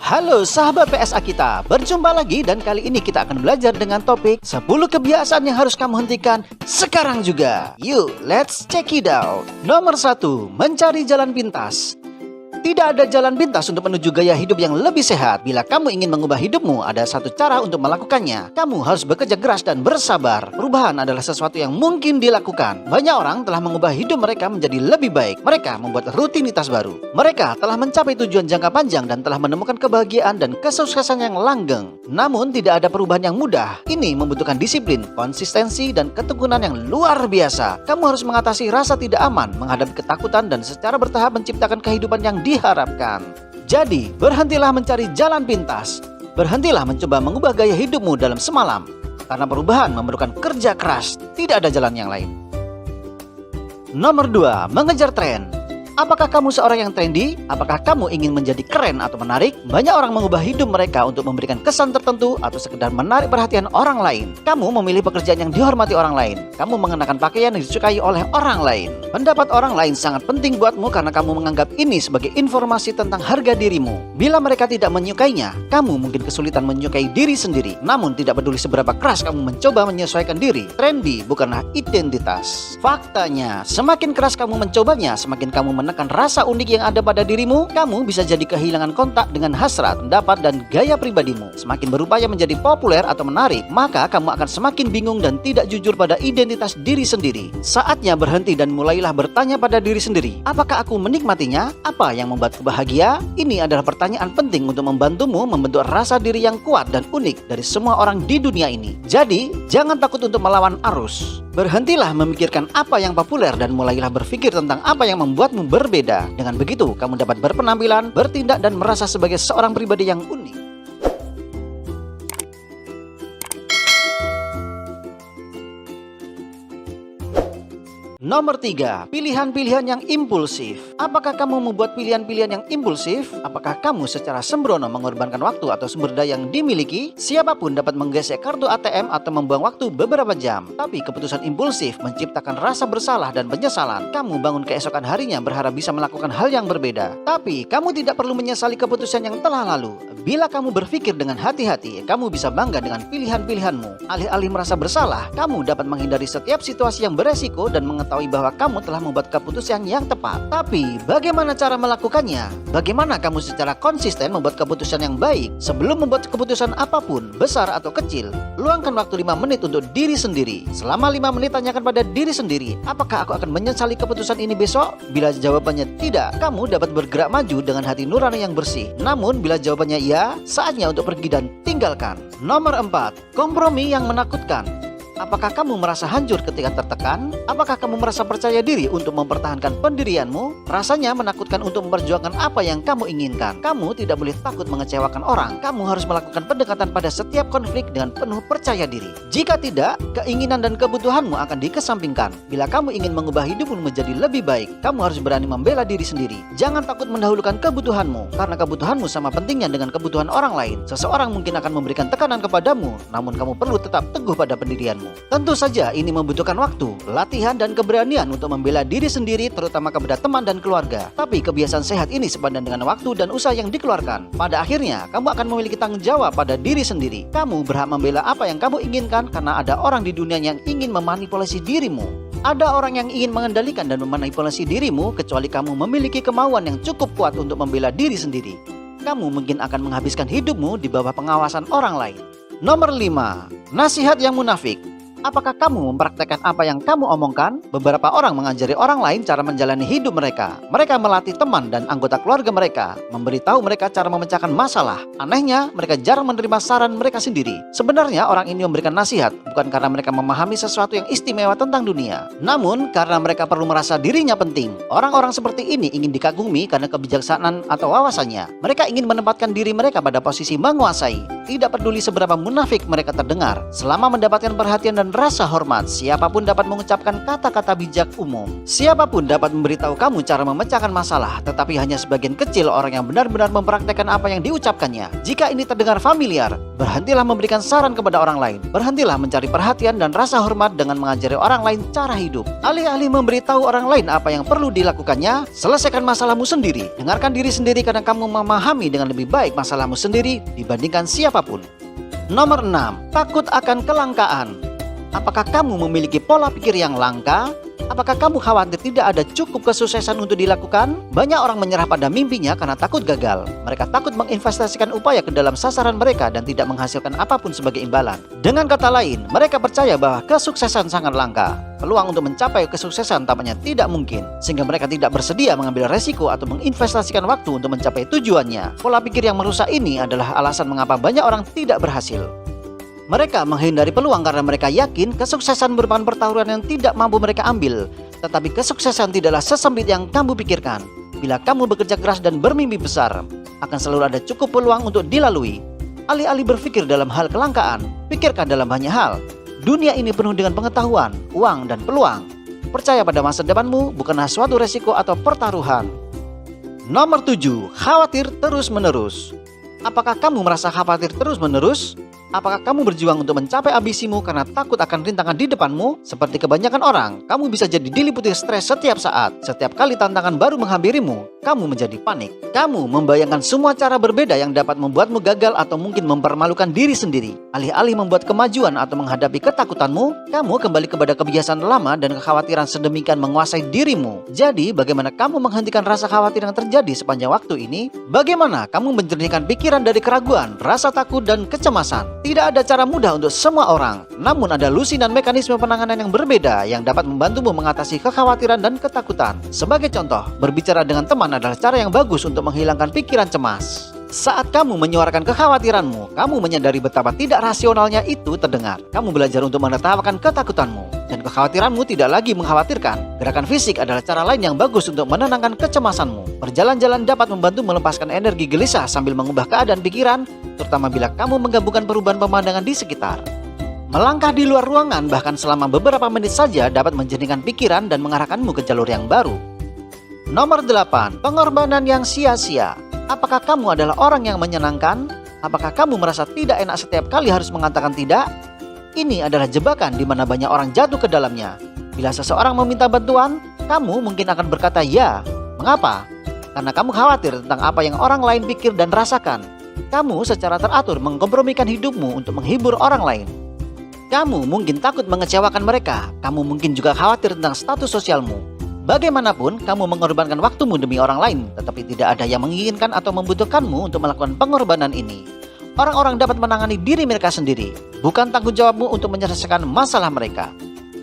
Halo sahabat PSA kita, berjumpa lagi dan kali ini kita akan belajar dengan topik 10 kebiasaan yang harus kamu hentikan sekarang juga. Yuk, let's check it out. Nomor 1, mencari jalan pintas. Tidak ada jalan pintas untuk menuju gaya hidup yang lebih sehat. Bila kamu ingin mengubah hidupmu, ada satu cara untuk melakukannya. Kamu harus bekerja keras dan bersabar. Perubahan adalah sesuatu yang mungkin dilakukan. Banyak orang telah mengubah hidup mereka menjadi lebih baik. Mereka membuat rutinitas baru. Mereka telah mencapai tujuan jangka panjang dan telah menemukan kebahagiaan dan kesuksesan yang langgeng. Namun tidak ada perubahan yang mudah. Ini membutuhkan disiplin, konsistensi, dan ketekunan yang luar biasa. Kamu harus mengatasi rasa tidak aman, menghadapi ketakutan, dan secara bertahap menciptakan kehidupan yang diharapkan. Jadi, berhentilah mencari jalan pintas. Berhentilah mencoba mengubah gaya hidupmu dalam semalam. Karena perubahan memerlukan kerja keras, tidak ada jalan yang lain. Nomor 2, mengejar tren. Apakah kamu seorang yang trendy? Apakah kamu ingin menjadi keren atau menarik? Banyak orang mengubah hidup mereka untuk memberikan kesan tertentu atau sekedar menarik perhatian orang lain. Kamu memilih pekerjaan yang dihormati orang lain. Kamu mengenakan pakaian yang disukai oleh orang lain. Pendapat orang lain sangat penting buatmu karena kamu menganggap ini sebagai informasi tentang harga dirimu. Bila mereka tidak menyukainya, kamu mungkin kesulitan menyukai diri sendiri. Namun tidak peduli seberapa keras kamu mencoba menyesuaikan diri, trendy bukanlah identitas. Faktanya, semakin keras kamu mencobanya, semakin kamu menekan rasa unik yang ada pada dirimu, kamu bisa jadi kehilangan kontak dengan hasrat, pendapat, dan gaya pribadimu. Semakin berupaya menjadi populer atau menarik, maka kamu akan semakin bingung dan tidak jujur pada identitas diri sendiri. Saatnya berhenti dan mulailah bertanya pada diri sendiri, apakah aku menikmatinya? Apa yang membuatku bahagia? Ini adalah pertanyaan penting untuk membantumu membentuk rasa diri yang kuat dan unik dari semua orang di dunia ini. Jadi, jangan takut untuk melawan arus. Berhentilah memikirkan apa yang populer dan mulailah berpikir tentang apa yang membuatmu berbeda. Dengan begitu, kamu dapat berpenampilan, bertindak, dan merasa sebagai seorang pribadi yang unik. Nomor 3, pilihan-pilihan yang impulsif. Apakah kamu membuat pilihan-pilihan yang impulsif? Apakah kamu secara sembrono mengorbankan waktu atau sumber daya yang dimiliki? Siapapun dapat menggesek kartu ATM atau membuang waktu beberapa jam. Tapi keputusan impulsif menciptakan rasa bersalah dan penyesalan. Kamu bangun keesokan harinya berharap bisa melakukan hal yang berbeda. Tapi kamu tidak perlu menyesali keputusan yang telah lalu. Bila kamu berpikir dengan hati-hati, kamu bisa bangga dengan pilihan-pilihanmu. Alih-alih merasa bersalah, kamu dapat menghindari setiap situasi yang beresiko dan mengetahui bahwa kamu telah membuat keputusan yang tepat. Tapi, bagaimana cara melakukannya? Bagaimana kamu secara konsisten membuat keputusan yang baik? Sebelum membuat keputusan apapun, besar atau kecil, luangkan waktu 5 menit untuk diri sendiri. Selama 5 menit tanyakan pada diri sendiri, apakah aku akan menyesali keputusan ini besok? Bila jawabannya tidak, kamu dapat bergerak maju dengan hati nurani yang bersih. Namun, bila jawabannya iya, saatnya untuk pergi dan tinggalkan. Nomor 4, kompromi yang menakutkan. Apakah kamu merasa hancur ketika tertekan? Apakah kamu merasa percaya diri untuk mempertahankan pendirianmu? Rasanya menakutkan untuk memperjuangkan apa yang kamu inginkan. Kamu tidak boleh takut mengecewakan orang. Kamu harus melakukan pendekatan pada setiap konflik dengan penuh percaya diri. Jika tidak, keinginan dan kebutuhanmu akan dikesampingkan. Bila kamu ingin mengubah hidupmu menjadi lebih baik, kamu harus berani membela diri sendiri. Jangan takut mendahulukan kebutuhanmu, karena kebutuhanmu sama pentingnya dengan kebutuhan orang lain. Seseorang mungkin akan memberikan tekanan kepadamu, namun kamu perlu tetap teguh pada pendirianmu. Tentu saja ini membutuhkan waktu, latihan, dan keberanian untuk membela diri sendiri, terutama kepada teman dan keluarga. Tapi kebiasaan sehat ini sepadan dengan waktu dan usaha yang dikeluarkan. Pada akhirnya, kamu akan memiliki tanggung jawab pada diri sendiri. Kamu berhak membela apa yang kamu inginkan karena ada orang di dunia yang ingin memanipulasi dirimu. Ada orang yang ingin mengendalikan dan memanipulasi dirimu kecuali kamu memiliki kemauan yang cukup kuat untuk membela diri sendiri. Kamu mungkin akan menghabiskan hidupmu di bawah pengawasan orang lain. Nomor 5, nasihat yang munafik. Apakah kamu mempraktekkan apa yang kamu omongkan? Beberapa orang mengajari orang lain cara menjalani hidup mereka. Mereka melatih teman dan anggota keluarga mereka, memberitahu mereka cara memecahkan masalah. Anehnya, mereka jarang menerima saran mereka sendiri. Sebenarnya orang ini memberikan nasihat bukan karena mereka memahami sesuatu yang istimewa tentang dunia, namun karena mereka perlu merasa dirinya penting. Orang-orang seperti ini ingin dikagumi karena kebijaksanaan atau wawasannya. Mereka ingin menempatkan diri mereka pada posisi menguasai. Tidak peduli seberapa munafik mereka terdengar, selama mendapatkan perhatian dan rasa hormat, siapapun dapat mengucapkan kata-kata bijak umum. Siapapun dapat memberitahu kamu cara memecahkan masalah, tetapi hanya sebagian kecil orang yang benar-benar mempraktekkan apa yang diucapkannya. Jika ini terdengar familiar, Berhentilah memberikan saran kepada orang lain. Berhentilah mencari perhatian dan rasa hormat dengan mengajari orang lain cara hidup. Alih-alih memberitahu orang lain apa yang perlu dilakukannya, selesaikan masalahmu sendiri. Dengarkan diri sendiri karena kamu memahami dengan lebih baik masalahmu sendiri dibandingkan siapapun. Nomor 6. Takut akan kelangkaan. Apakah kamu memiliki pola pikir yang langka? Apakah kamu khawatir tidak ada cukup kesuksesan untuk dilakukan? Banyak orang menyerah pada mimpinya karena takut gagal. Mereka takut menginvestasikan upaya ke dalam sasaran mereka dan tidak menghasilkan apapun sebagai imbalan. Dengan kata lain, mereka percaya bahwa kesuksesan sangat langka. Peluang untuk mencapai kesuksesan tampaknya tidak mungkin, sehingga mereka tidak bersedia mengambil resiko atau menginvestasikan waktu untuk mencapai tujuannya. Pola pikir yang merusak ini adalah alasan mengapa banyak orang tidak berhasil. Mereka menghindari peluang karena mereka yakin kesuksesan merupakan pertaruhan yang tidak mampu mereka ambil. Tetapi kesuksesan tidaklah sesempit yang kamu pikirkan. Bila kamu bekerja keras dan bermimpi besar, akan selalu ada cukup peluang untuk dilalui. Alih-alih berpikir dalam hal kelangkaan, pikirkan dalam banyak hal. Dunia ini penuh dengan pengetahuan, uang, dan peluang. Percaya pada masa depanmu bukanlah suatu resiko atau pertaruhan. Nomor 7. Khawatir terus-menerus. Apakah kamu merasa khawatir terus-menerus? Apakah kamu berjuang untuk mencapai ambisimu karena takut akan rintangan di depanmu? Seperti kebanyakan orang, kamu bisa jadi diliputi stres setiap saat. Setiap kali tantangan baru menghampirimu, kamu menjadi panik. Kamu membayangkan semua cara berbeda yang dapat membuatmu gagal atau mungkin mempermalukan diri sendiri. Alih-alih membuat kemajuan atau menghadapi ketakutanmu, kamu kembali kepada kebiasaan lama dan kekhawatiran sedemikian menguasai dirimu. Jadi, bagaimana kamu menghentikan rasa khawatir yang terjadi sepanjang waktu ini? Bagaimana kamu menjernihkan pikiran dari keraguan, rasa takut, dan kecemasan? Tidak ada cara mudah untuk semua orang, namun ada lusi dan mekanisme penanganan yang berbeda yang dapat membantumu mengatasi kekhawatiran dan ketakutan. Sebagai contoh, berbicara dengan teman adalah cara yang bagus untuk menghilangkan pikiran cemas. Saat kamu menyuarakan kekhawatiranmu, kamu menyadari betapa tidak rasionalnya itu terdengar. Kamu belajar untuk menertawakan ketakutanmu, dan kekhawatiranmu tidak lagi mengkhawatirkan. Gerakan fisik adalah cara lain yang bagus untuk menenangkan kecemasanmu. Berjalan-jalan dapat membantu melepaskan energi gelisah sambil mengubah keadaan pikiran, terutama bila kamu menggabungkan perubahan pemandangan di sekitar. Melangkah di luar ruangan bahkan selama beberapa menit saja dapat menjernihkan pikiran dan mengarahkanmu ke jalur yang baru. Nomor 8. Pengorbanan yang sia-sia. Apakah kamu adalah orang yang menyenangkan? Apakah kamu merasa tidak enak setiap kali harus mengatakan tidak? Ini adalah jebakan di mana banyak orang jatuh ke dalamnya. Bila seseorang meminta bantuan, kamu mungkin akan berkata ya. Mengapa? Karena kamu khawatir tentang apa yang orang lain pikir dan rasakan. Kamu secara teratur mengkompromikan hidupmu untuk menghibur orang lain. Kamu mungkin takut mengecewakan mereka. Kamu mungkin juga khawatir tentang status sosialmu. Bagaimanapun, kamu mengorbankan waktumu demi orang lain, tetapi tidak ada yang menginginkan atau membutuhkanmu untuk melakukan pengorbanan ini. Orang-orang dapat menangani diri mereka sendiri, bukan tanggung jawabmu untuk menyelesaikan masalah mereka.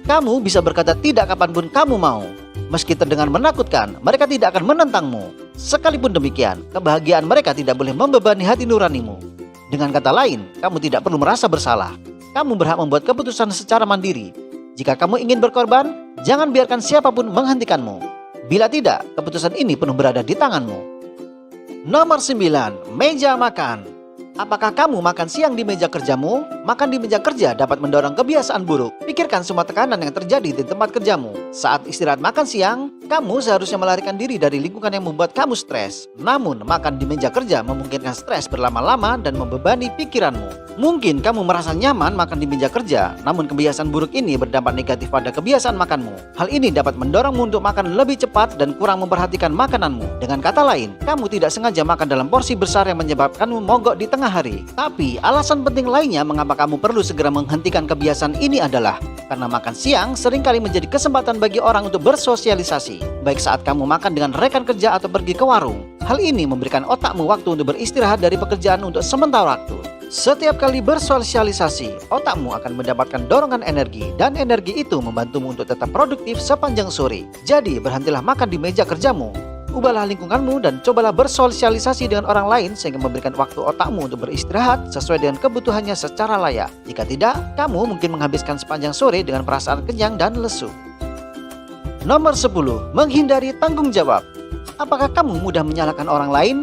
Kamu bisa berkata tidak kapanpun kamu mau. Meski terdengar menakutkan, mereka tidak akan menentangmu. Sekalipun demikian, kebahagiaan mereka tidak boleh membebani hati nuranimu. Dengan kata lain, kamu tidak perlu merasa bersalah. Kamu berhak membuat keputusan secara mandiri. Jika kamu ingin berkorban, jangan biarkan siapapun menghentikanmu. Bila tidak, keputusan ini penuh berada di tanganmu. Nomor 9. Meja makan. Apakah kamu makan siang di meja kerjamu? Makan di meja kerja dapat mendorong kebiasaan buruk. Pikirkan semua tekanan yang terjadi di tempat kerjamu. Saat istirahat makan siang, kamu seharusnya melarikan diri dari lingkungan yang membuat kamu stres. Namun, makan di meja kerja memungkinkan stres berlama-lama dan membebani pikiranmu. Mungkin kamu merasa nyaman makan di meja kerja, namun kebiasaan buruk ini berdampak negatif pada kebiasaan makanmu. Hal ini dapat mendorongmu untuk makan lebih cepat dan kurang memperhatikan makananmu. Dengan kata lain, kamu tidak sengaja makan dalam porsi besar yang menyebabkanmu mogok di tengah hari. Tapi, alasan penting lainnya mengapa kamu perlu segera menghentikan kebiasaan ini adalah karena makan siang seringkali menjadi kesempatan bagi orang untuk bersosialisasi, baik saat kamu makan dengan rekan kerja atau pergi ke warung. Hal ini memberikan otakmu waktu untuk beristirahat dari pekerjaan untuk sementara waktu. Setiap kali bersosialisasi, otakmu akan mendapatkan dorongan energi, dan energi itu membantumu untuk tetap produktif sepanjang sore. Jadi, berhentilah makan di meja kerjamu. Ubahlah lingkunganmu dan cobalah bersosialisasi dengan orang lain sehingga memberikan waktu otakmu untuk beristirahat sesuai dengan kebutuhannya secara layak. Jika tidak, kamu mungkin menghabiskan sepanjang sore dengan perasaan kenyang dan lesu. Nomor 10. Menghindari tanggung jawab. Apakah kamu mudah menyalahkan orang lain?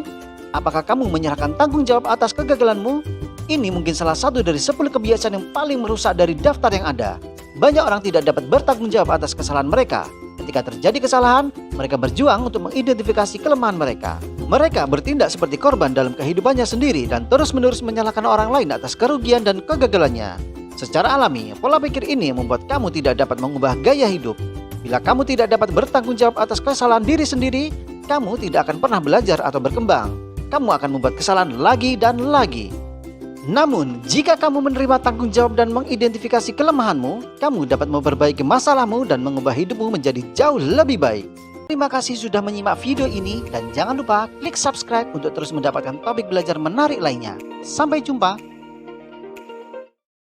Apakah kamu menyerahkan tanggung jawab atas kegagalanmu? Ini mungkin salah satu dari 10 kebiasaan yang paling merusak dari daftar yang ada. Banyak orang tidak dapat bertanggung jawab atas kesalahan mereka. ketika terjadi kesalahan, mereka berjuang untuk mengidentifikasi kelemahan mereka. Mereka bertindak seperti korban dalam kehidupannya sendiri dan terus-menerus menyalahkan orang lain atas kerugian dan kegagalannya. Secara alami, pola pikir ini membuat kamu tidak dapat mengubah gaya hidup. Bila kamu tidak dapat bertanggung jawab atas kesalahan diri sendiri, kamu tidak akan pernah belajar atau berkembang. Kamu akan membuat kesalahan lagi dan lagi. Namun, jika kamu menerima tanggung jawab dan mengidentifikasi kelemahanmu, kamu dapat memperbaiki masalahmu dan mengubah hidupmu menjadi jauh lebih baik. Terima kasih sudah menyimak video ini dan jangan lupa klik subscribe untuk terus mendapatkan topik belajar menarik lainnya. Sampai jumpa.